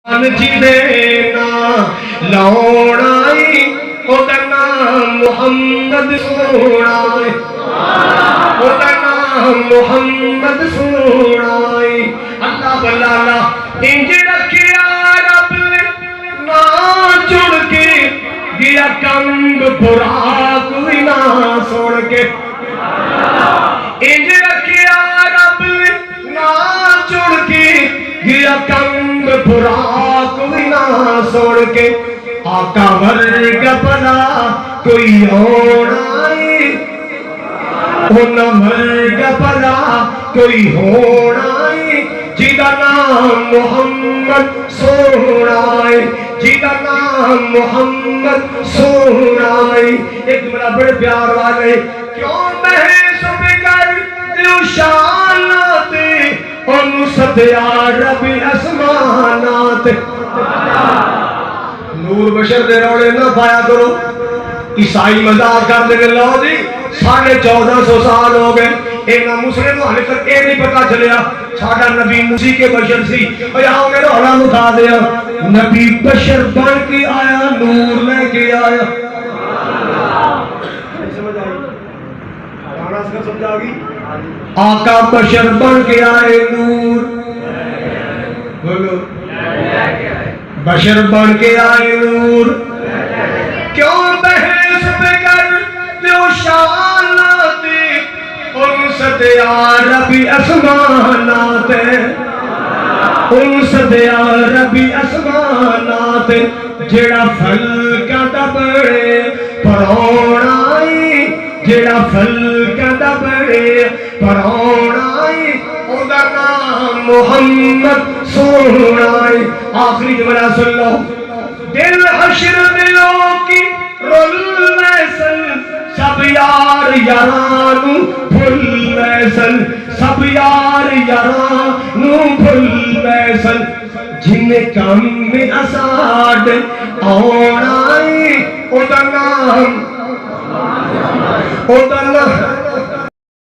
جینا لوڑائی اودا نام محمد سونا اودا نام محمد سونا اللہ بلالا انج رکھیا رب نے نا چڑ کے گیا کمب برا کوئی نہ سوڑ کے انج رکھیا رب نے نا چڑ کے گیا کمب برا کوئی نہ سوڑ کے آقا ورگا بلا کوئی ہونا ہونا ورگا بلا کوئی ہونا جیدہ نام محمد سونا جیدہ نام محمد سونا ایک بڑا بڑے پیار والے کیوں بحث بگر دیو شانات انو ستیا رب اسمانات نور بشر دے روڑے نہ پایا کرو عیسائی مزار کر دے لو جی 1450 سال ہو گئے اینا مسلم حالے تک اے نہیں پتا چلیا ساڑھا نبی موسی کے بشر سی اور یہاں میں روڑا مٹھا دیا نبی بشر بن کے آیا نور لے کے آیا آقا بشر بن کے آئے نور بولو بشر بن کے آئے نور کیوں بحث بگر دیو شانات ان ستیا ربی اسمانات ان ستیا ربی اسمانات جیڑا پھل کا دبڑے پرونائی جیڑا پھل کا دبڑے پرونائی اودا نام محمد سونا آخری جملہ سن لو دل حشر دلوں کی رول سن سب یار یارانو بھول سن سب یار یارانو بھول سن جنہیں کم میں اساڑ آنائی اودا نام اودا نام